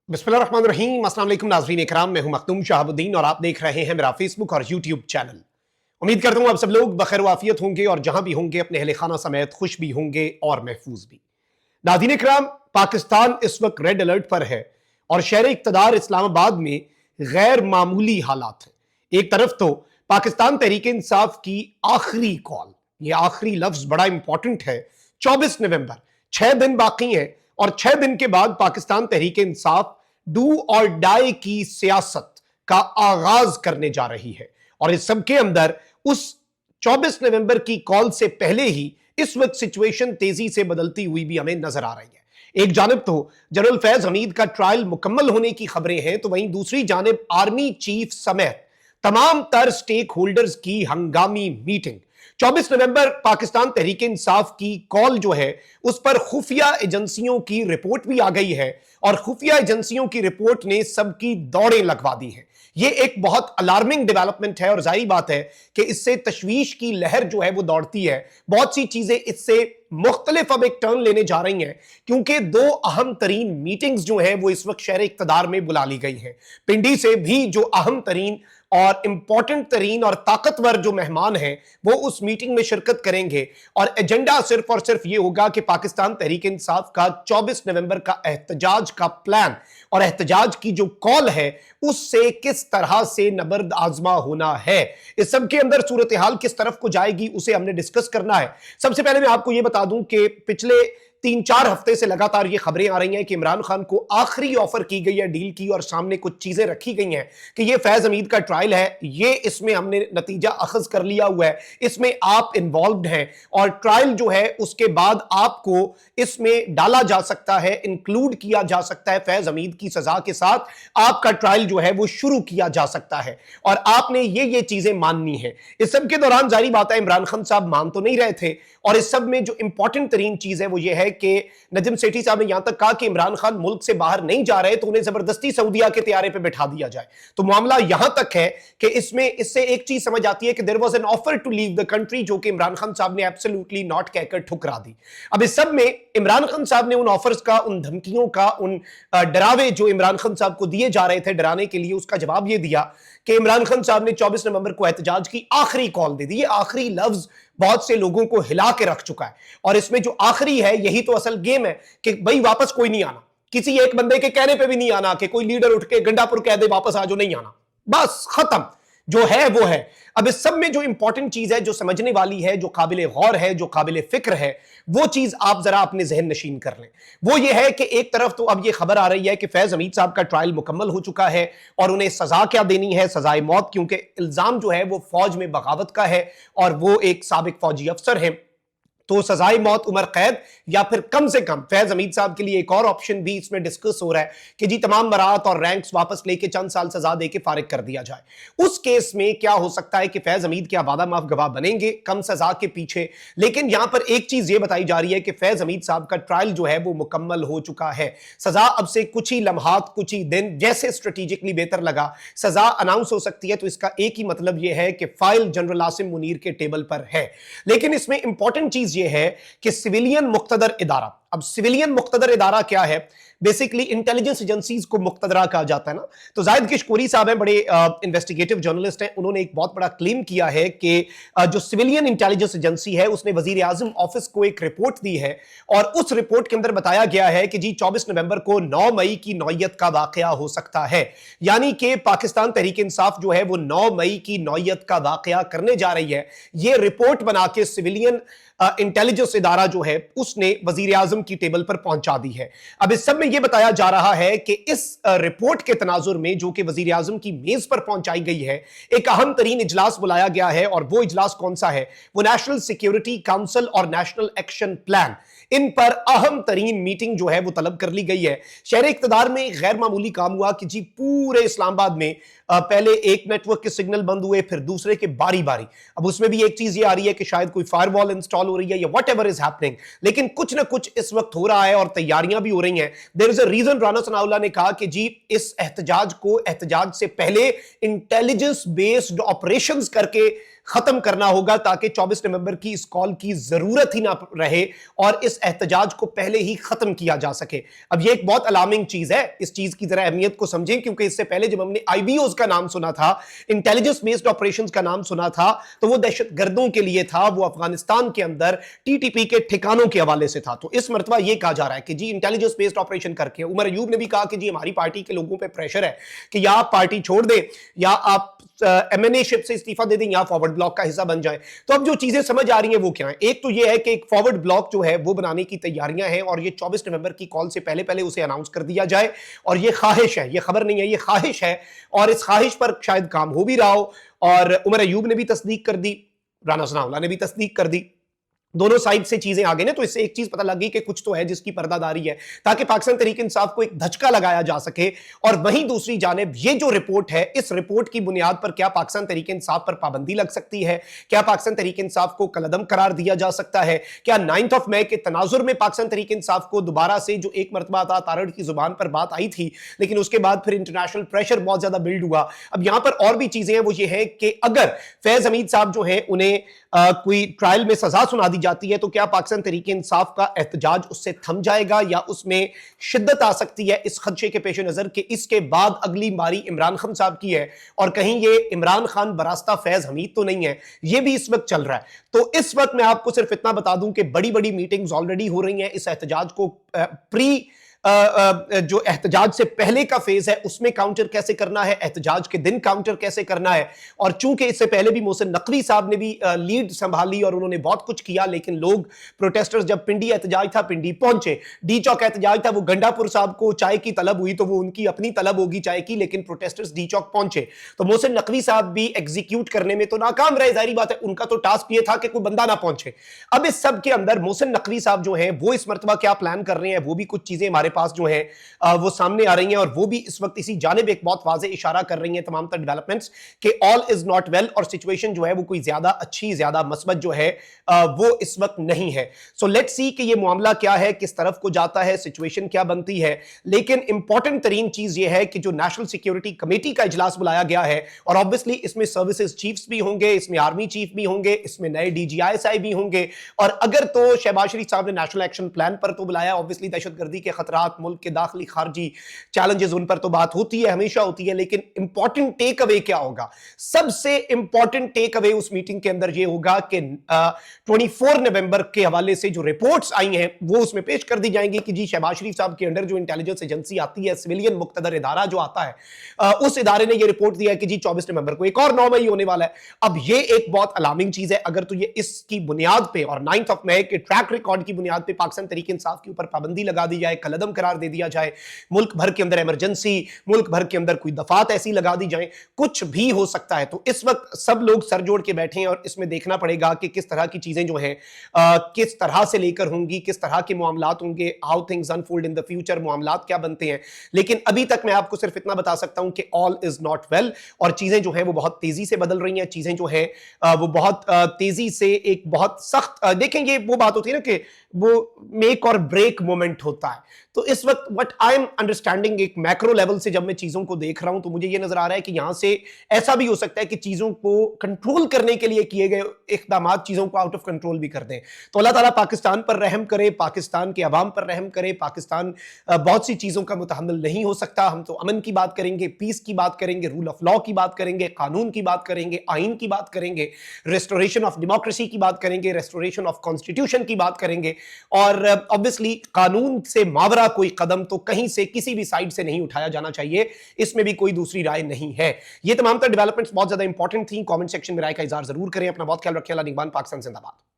बिस्मिल्लाहिर्रहमानिर्रहीम। अस्सलाम वालेकुम नाज़रीन इकराम, मैं हूं मखदूम शहाबुद्दीन और आप देख रहे हैं मेरा फेसबुक और यूट्यूब चैनल। उम्मीद करता हूं आप सब लोग बखैर वाफियत होंगे और जहां भी होंगे अपने अहले खाना समेत खुश भी होंगे और महफूज भी। नाज़रीन इकराम, पाकिस्तान इस वक्त रेड अलर्ट पर है और शहर इक़्तिदार इस्लामाबाद में गैर मामूली हालात हैं। एक तरफ तो पाकिस्तान तहरीक इंसाफ की आखिरी कॉल, ये आखिरी लफ्ज बड़ा इंपॉर्टेंट है, 24 नवंबर, 6 दिन बाकी हैं और 6 दिन के बाद पाकिस्तान तहरीक इंसाफ डू और डाई की सियासत का आगाज करने जा रही है। और इस सब के अंदर उस 24 नवंबर की कॉल से पहले ही इस वक्त सिचुएशन तेजी से बदलती हुई भी हमें नजर आ रही है। एक जानब तो जनरल फैज हमीद का ट्रायल मुकम्मल होने की खबरें हैं, तो वहीं दूसरी जानब आर्मी चीफ समेत तमाम तर स्टेक होल्डर्स की हंगामी मीटिंग। 24 नवंबर पाकिस्तान तहरीक इंसाफ की कॉल जो है उस पर खुफिया एजेंसियों की रिपोर्ट भी आ गई है और खुफिया एजेंसियों की रिपोर्ट ने सबकी दौड़ें लगवा दी हैं। ये एक बहुत अलार्मिंग डेवलपमेंट है और जाहिर बात है कि इससे तशवीश की लहर जो है वो दौड़ती है। बहुत सी चीजें इससे मुख्तलिफ अब एक टर्न लेने जा रही हैं क्योंकि दो अहम तरीन मीटिंग्स जो हैं वो इस वक्त शहर इक़्तिदार में बुला ली गई हैं। पिंडी से भी जो अहम तरीन और इंपॉर्टेंट तरीन और ताकतवर जो मेहमान हैं वो उस मीटिंग में शिरकत करेंगे और एजेंडा सिर्फ और सिर्फ ये होगा कि पाकिस्तान तहरीक इंसाफ का 24 नवंबर का एहतजाज का प्लान और एहतजाज की जो कॉल है उससे किस तरह से नबर्द आजमा होना है। इस सब के अंदर सूरत हाल किस तरफ को जाएगी उसे हमने डिस्कस करना है। सबसे पहले मैं आपको यह बता दूं कि पिछले 3-4 हफ्ते से लगातार ये खबरें आ रही हैं कि इमरान खान को आखिरी ऑफर की गई है डील की और सामने कुछ चीजें रखी गई हैं कि ये फैज हमीद का ट्रायल है, ये इसमें हमने नतीजा अखज कर लिया हुआ है, इसमें आप इन्वॉल्व्ड हैं और ट्रायल जो है उसके बाद आपको इसमें डाला जा सकता है, इंक्लूड किया जा सकता है, फैज हमीद की सजा के साथ आपका ट्रायल जो है वो शुरू किया जा सकता है और आपने ये चीजें माननी है। इस सब के दौरान जारी बात है इमरान खान साहब मान तो नहीं रहे थे और इस सब में जो इंपॉर्टेंट तरीन चीज है वो ये है कि नजम सेठी साहब ने यहां तक कहा कि इमरान खान मुल्क से बाहर नहीं जा रहे तो उन्हें जबरदस्ती सऊदीया के तैयारे पे बैठा दिया जाए। तो मामला यहां तक है कि इससे एक चीज समझ आती है कि there was an offer to leave the country जो कि इमरान खान साहब ने एब्सोल्युटली नॉट कहकर ठुकरा दी। अब इस सब में इमरान खान साहब ने उन ऑफर्स का, उन धमकियों का, उन डरावे जो इमरान खान साहब को दिए जा रहे थे डराने के लिए, उसका जवाब यह दिया कि इमरान खान साहब ने 24 नवंबर को एहतजाज की आखिरी कॉल दे दी। ये आखिरी लफ्ज बहुत से लोगों को हिला के रख चुका है और इसमें जो आखिरी है यही तो असल गेम है कि भाई वापस कोई नहीं आना, किसी एक बंदे के कहने पे भी नहीं आना कि कोई लीडर उठ के गंडापुर कह दे वापस आ जाओ, नहीं आना, बस खत्म, जो है वो है। अब इस सब में जो इंपॉर्टेंट चीज है, जो समझने वाली है, जो काबिल गौर है, जो काबिल फिक्र है, वो चीज आप जरा अपने जहन नशीन कर लें। वो ये है कि एक तरफ तो अब ये खबर आ रही है कि फैज हमीद साहब का ट्रायल मुकम्मल हो चुका है और उन्हें सजा क्या देनी है, सजाए मौत, क्योंकि इल्जाम जो है वो फौज में बगावत का है और वो एक साबिक फौजी अफसर है। तो सजाए मौत, उम्र कैद या फिर कम से कम फैज हमीद साहब के लिए एक और ऑप्शन भी इसमें डिस्कस हो रहा है कि जी तमाम बरात और रैंक्स वापस लेके चंद साल सजा देके फारिग कर दिया जाए। उस केस में क्या हो सकता है कि फैज हमीद क्या वादा माफ गवाह बनेंगे कम सजा के पीछे। लेकिन यहां पर एक चीज ये बताई जा रही है कि फैज हमीद साहब का ट्रायल जो है वो मुकम्मल हो चुका है। सजा अब से कुछ ही लम्हात, कुछ ही दिन, जैसे स्ट्रेटेजिकली बेहतर लगा, सजा अनाउंस हो सकती है। तो इसका एक ही मतलब यह है कि फाइल जनरल आसिम मुनीर के टेबल पर है। लेकिन इसमें इंपॉर्टेंट चीज ये है कि सिविलियन मुक्तदर इदारा, अब सिविलियन मुक्तदर इदारा क्या है? बेसिकली इंटेलिजेंस एजेंसीज को मुक्तदरा कहा जाता है ना। तो जाहिद किशकोरी साहब हैं, बड़े इन्वेस्टिगेटिव जर्नलिस्ट हैं, उन्होंने एक बहुत बड़ा क्लेम किया है कि जो सिविलियन इंटेलिजेंस एजेंसी है उसने वजीर आजम ऑफिस को एक रिपोर्ट दी है और उस रिपोर्ट के अंदर बताया गया है कि जी 24 नवंबर को 9 मई की नौयत का वाकया हो सकता है। यानी कि पाकिस्तान तहरीक इंसाफ जो है वो 9 मई की नौयत का वाकया करने जा रही है। ये रिपोर्ट बना के सिविलियन इंटेलिजेंस इदारा जो है उसने वजीर आजम की टेबल पर पहुंचा दी है। अब इस सब में यह बताया जा रहा है कि इस रिपोर्ट के तनाजुर में जो कि वजीर आजम की मेज पर पहुंचाई गई है, एक अहम तरीन इजलास बुलाया गया है और वो इजलास कौन सा है? वो नेशनल सिक्योरिटी काउंसिल और नेशनल एक्शन प्लान, इन पर अहम तरीन मीटिंग जो है वो तलब कर ली गई है। शहर इक़्तिदार में गैर मामूली काम हुआ कि जी पूरे इस्लामाबाद में पहले एक नेटवर्क के सिग्नल बंद हुए, फिर दूसरे के बारी बारी। अब उसमें भी एक चीज ये आ रही है कि शायद कोई फायरवॉल इंस्टॉल हो रही है या वट एवर इज हैपनिंग, लेकिन कुछ ना कुछ इस वक्त हो रहा है और तैयारियां भी हो रही हैं। There is a reason, Rana Sanaullah ने कहा कि जी इस एहतजाज को एहतजाज से पहले इंटेलिजेंस बेस्ड ऑपरेशंस करके खत्म करना होगा ताकि 24 नवंबर की इस कॉल की जरूरत ही ना रहे और इस एहतजाज को पहले ही खत्म किया जा सके। अब ये एक बहुत अलार्मिंग चीज है, इस चीज की जरा अहमियत को समझें, क्योंकि इससे पहले जब हमने आईबीओज का नाम सुना था, इंटेलिजेंस बेस्ड ऑपरेशंस का नाम सुना था, तो वो दहशतगर्दों के लिए था, वो अफगानिस्तान के अंदर टीटीपी के ठिकानों के हवाले से था। तो इस मर्तबा ये कहा जा रहा है कि जी इंटेलिजेंस बेस्ड ऑपरेशन करके, उमर अयूब ने भी कहा कि जी हमारी पार्टी के लोगों पे प्रेशर है कि या आप पार्टी छोड़ दें या आप एमएनए शिप से इस्तीफा दे दें या फॉरवर्ड ब्लॉक का हिस्सा बन जाए। तो अब जो चीजें समझ आ रही हैं वो क्या है? एक तो ये है कि एक फॉरवर्ड ब्लॉक जो है वो बनाने की तैयारियां हैं और ये 24 नवंबर की कॉल से पहले पहले उसे अनाउंस कर दिया जाए। और ये ख्वाहिश है, ये खबर नहीं है, ये ख्वाहिश है और इस ख्वाहिश पर शायद काम हो भी रहा हो। और उमर अयूब ने भी तस्दीक कर दी, राना सनाउल्लाह ने भी तस्दीक कर दी, दोनों साइड से चीजें आ गई ना, तो इससे एक चीज पता लग गई कि कुछ तो है जिसकी पर्दादारी है, ताकि पाकिस्तान तहरीक इंसाफ को एक धचका लगाया जा सके। और वहीं दूसरी जानिब ये जो रिपोर्ट है, इस रिपोर्ट की बुनियाद पर क्या पाकिस्तान तहरीक इंसाफ पर पाबंदी लग सकती है? क्या पाकिस्तान तहरीक इंसाफ को कलअदम करार दिया जा सकता है? क्या 9 मई के तनाजुर में पाकिस्तान तहरीक इंसाफ को दोबारा से, जो एक मरतबा था तारड़ की जुबान पर बात आई थी लेकिन उसके बाद फिर इंटरनेशनल प्रेशर बहुत ज्यादा बिल्ड हुआ, अब यहां पर और भी चीजें हैं, वो ये है कि अगर फैज हमीद साहब जो है उन्हें कोई ट्रायल में सजा सुना दी जाती है तो क्या पाकिस्तान तहरीक इंसाफ का एहतजाज उससे थम जाएगा या उसमें शिद्दत आ सकती है, इस खदशे के पेश नजर कि इसके बाद अगली बारी इमरान खान साहब की है और कहीं ये इमरान खान बरास्ता फैज हमीद तो नहीं है, ये भी इस वक्त चल रहा है। तो इस वक्त मैं आपको सिर्फ इतना बता दूं कि बड़ी बड़ी मीटिंग्स ऑलरेडी हो रही हैं इस एहतजाज को प्री जो एहतजाज से पहले का फेज है उसमें काउंटर कैसे करना है, एहतजाज के दिन काउंटर कैसे करना है। और चूंकि इससे पहले भी मोहसिन नकवी साहब ने भी लीड संभाली और उन्होंने बहुत कुछ किया, लेकिन लोग प्रोटेस्टर्स, जब पिंडी एहतजाज था पिंडी पहुंचे, डी चौक एहतजाज था वो गंडापुर साहब को चाय की तलब हुई तो वो उनकी अपनी तलब होगी चाय की, लेकिन प्रोटेस्टर्स डी चौक पहुंचे। तो मोहसिन नकवी साहब भी एग्जीक्यूट करने में तो नाकाम रहे, जाहिर बात है, उनका तो टास्क ये था कि कोई बंदा ना पहुंचे। अब इस सब के अंदर मोहसिन नकवी साहब जो है वो इस मरतबा क्या प्लान कर रहे हैं, वो भी कुछ चीजें हमारे पास जो है वो सामने आ रही हैं और वो भी इस वक्त इसी जानिब एक बहुत वाज़ेह इशारा कर रही हैं तमाम तर डेवलपमेंट्स कि ऑल इज नॉट वेल और सिचुएशन जो है वो कोई ज्यादा अच्छी, ज्यादा मस्बत जो है वो इस वक्त नहीं है। सो लेट्स सी कि ये मामला क्या है, किस तरफ को जाता है, सिचुएशन क्या बनती है। लेकिन इंपॉर्टेंट तरीन चीज ये है कि जो नेशनल सिक्योरिटी कमेटी का इजलास बुलाया गया है और ऑब्वियसली इसमें सर्विसेज चीफ्स भी होंगे, इसमें आर्मी चीफ भी होंगे, इसमें नए DGISI भी होंगे और अगर तो शहबाज शरीफ साहब ने नेशनल एक्शन प्लान पर तो बुलाया, ऑब्वियसली दहशतगर्दी के खतरात, मुल्क के दाखिली खारजी चैलेंजेस, उन पर तो बात होती है, हमेशा होती है, लेकिन इंपॉर्टेंट टेक अवे क्या होगा? सबसे इंपॉर्टेंट टेक अवे उस मीटिंग के अंदर यह होगा कि 24 नवंबर के हवाले से जो रिपोर्ट्स आई हैं वो उसमें पेश कर दी जाएंगी कि जी शहबाज शरीफ साहब के अंडर जो इंटेलिजेंस एजेंसी आती है, सिविलियन मुक्तदर इदारा जो आता है, उस इदारे ने यह रिपोर्ट दिया है कि जी 24 नवंबर को एक और 9 मई होने वाला है। अब यह एक बहुत अलार्मिंग चीज है। अगर तो ये इसकी बुनियाद पे और 9 मई के ट्रैक रिकॉर्ड की बुनियाद पे पाकिस्तान तहरीक इंसाफ के ऊपर पाबंदी लगा दी जाए, कलअदम करार दे दिया जाए, मुल्क भर के अंदर इमरजेंसी, मुल्क भर के अंदर कोई दफात ऐसी लगा दी जाए, कुछ भी हो सकता है। तो इस वक्त सब लोग सर जोड़ के बैठे हैं और इसमें देखना पड़ेगा कि किस तरह की चीजें जो हैं किस तरह से लेकर होंगी, किस तरह के मामलात होंगे, how things unfold in the future, मामलात क्या बनते हैं। लेकिन अभी तक मैं आपको सिर्फ इतना बता सकता हूं कि ऑल इज नॉट वेल और चीजें जो हैं वो बहुत तेजी से बदल रही हैं, चीजें जो हैं वो बहुत तेजी से एक बहुत सख्त, देखें ये वो बात होती है ना कि वो मेक और ब्रेक मोमेंट होता है। तो इस वक्त व्हाट आई एम अंडरस्टैंडिंग एक मैक्रो लेवल से जब मैं चीजों को देख रहा हूं तो मुझे ये नजर आ रहा है कि यहां से ऐसा भी हो सकता है कि चीजों को कंट्रोल करने के लिए किए गए इक़दाम चीजों को आउट ऑफ कंट्रोल भी कर दें। तो अल्लाह ताला पाकिस्तान पर रहम करे, पाकिस्तान के अवाम पर रहम करे। पाकिस्तान बहुत सी चीजों का मुतहम्मिल नहीं हो सकता। हम तो अमन की बात करेंगे, पीस की बात करेंगे, रूल ऑफ लॉ की बात करेंगे, कानून की बात करेंगे, आइन की बात करेंगे, रेस्टोरेशन ऑफ डेमोक्रेसी की बात करेंगे, रेस्टोरेशन ऑफ कॉन्स्टिट्यूशन की बात करेंगे और ऑब्वियसली कानून से मावरा कोई कदम तो कहीं से किसी भी साइड से नहीं उठाया जाना चाहिए, इसमें भी कोई दूसरी राय नहीं है। ये तमाम तर डेवलपमेंट्स बहुत ज्यादा इंपॉर्टेंट थी। कमेंट सेक्शन में राय का इजहार जरूर करें। अपना बहुत ख्याल रखें। अल्लाह निगहबान। पाकिस्तान जिंदाबाद।